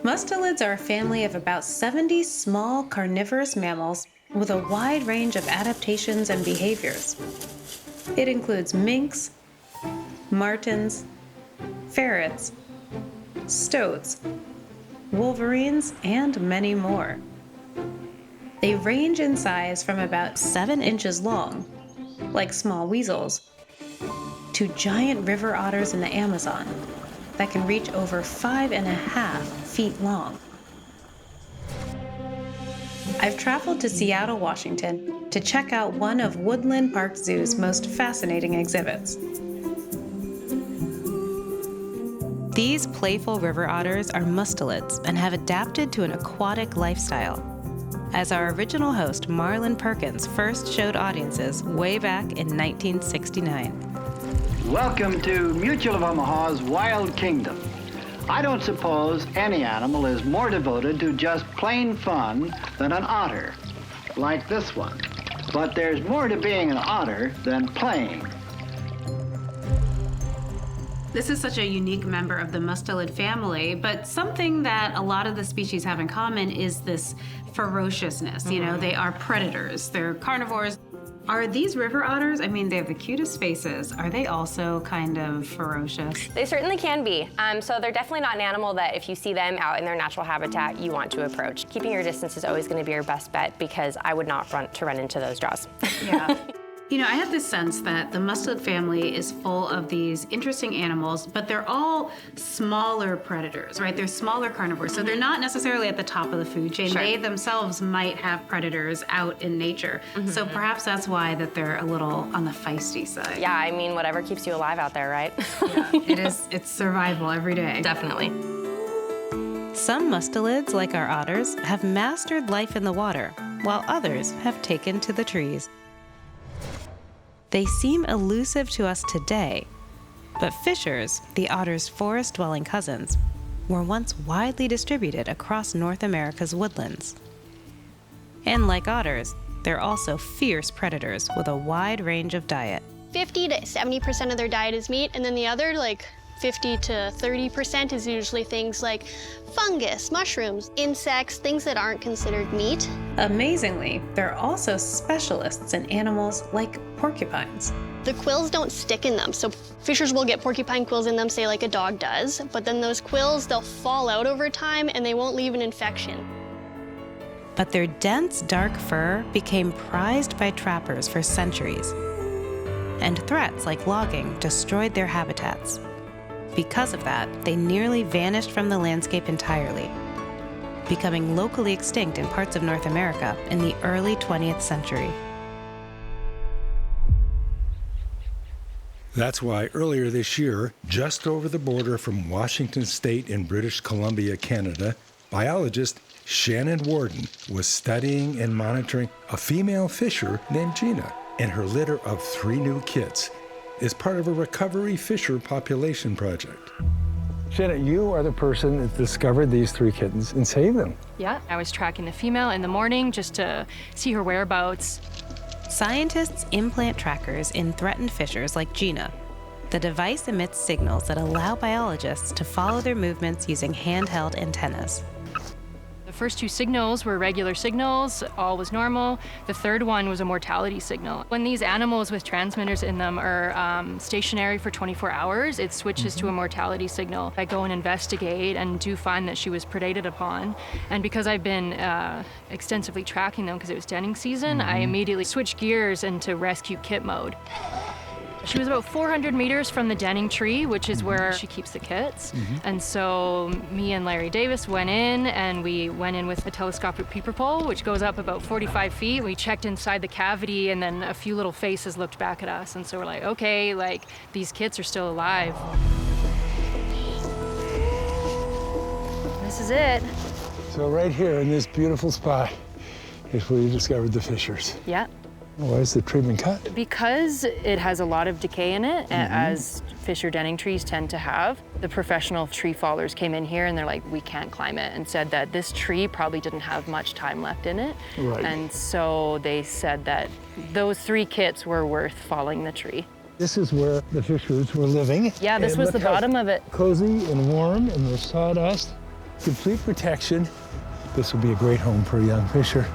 Mustelids are a family of about 70 small carnivorous mammals with a wide range of adaptations and behaviors. It includes minks, martens, ferrets, stoats, wolverines, and many more. They range in size from about 7 inches long, like small weasels, to giant river otters in the Amazon that can reach over 5.5 feet long. I've traveled to Seattle, Washington to check out one of Woodland Park Zoo's most fascinating exhibits. These playful river otters are mustelids and have adapted to an aquatic lifestyle, as our original host Marlin Perkins first showed audiences way back in 1969. Welcome to Mutual of Omaha's Wild Kingdom. I don't suppose any animal is more devoted to just plain fun than an otter, like this one. But there's more to being an otter than playing. This is such a unique member of the mustelid family, but something that a lot of the species have in common is this ferociousness. You know, they are predators, they're carnivores. Are these river otters, I mean, they have the cutest faces. Are they also kind of ferocious? They certainly can be. So they're definitely not an animal that if you see them out in their natural habitat, you want to approach. Keeping your distance is always going to be your best bet because I would not want to run into those jaws. Yeah. You know, I have this sense that the mustelid family is full of these interesting animals, but they're all smaller predators, right? They're smaller carnivores, so they're not necessarily at the top of the food chain. Sure. They themselves might have predators out in nature. So perhaps that's why that they're a little on the feisty side. Yeah, I mean, whatever keeps you alive out there, right? Yeah, it's survival every day. Definitely. Some mustelids, like our otters, have mastered life in the water, while others have taken to the trees. They seem elusive to us today, but fishers, the otter's forest-dwelling cousins, were once widely distributed across North America's woodlands. And like otters, they're also fierce predators with a wide range of diet. 50 to 70% of their diet is meat, and then the other, like 50 to 30% is usually things like fungus, mushrooms, insects, things that aren't considered meat. Amazingly, they're also specialists in animals like porcupines. The quills don't stick in them, so fishers will get porcupine quills in them, say like a dog does, but then those quills, they'll fall out over time and they won't leave an infection. But their dense, dark fur became prized by trappers for centuries, and threats like logging destroyed their habitats. Because of that, they nearly vanished from the landscape entirely, becoming locally extinct in parts of North America in the early 20th century. That's why earlier this year, just over the border from Washington State in British Columbia, Canada, biologist Shannon Warden was studying and monitoring a female fisher named Gina and her litter of 3 new kits as part of a recovery fisher population project. Shannon, you are the person that discovered these 3 kittens and saved them. Yeah, I was tracking the female in the morning just to see her whereabouts. Scientists implant trackers in threatened fishers like Gina. The device emits signals that allow biologists to follow their movements using handheld antennas. The first 2 signals were regular signals, all was normal. The third one was a mortality signal. When these animals with transmitters in them are stationary for 24 hours, it switches to a mortality signal. I go and investigate and do find that she was predated upon. And because I've been extensively tracking them because it was denning season, I immediately switched gears into rescue kit mode. She was about 400 meters from the denning tree, which is where she keeps the kits. And so me and Larry Davis went in, and we went in with a telescopic peeper pole, which goes up about 45 feet. We checked inside the cavity, and then a few little faces looked back at us. And so we're like, okay, like, these kits are still alive. This is it. So right here in this beautiful spot is where you discovered the fishers. Yeah. Why is the tree been cut? Because it has a lot of decay in it, as fisher denning trees tend to have. The professional tree fallers came in here and they're like, we can't climb it, and said that this tree probably didn't have much time left in it. Right. And so they said that those 3 kits were worth falling the tree. This is where the fishers were living. Yeah, this And was the look how bottom of it. Cozy and warm, and there's sawdust. Complete protection. This will be a great home for a young fisher.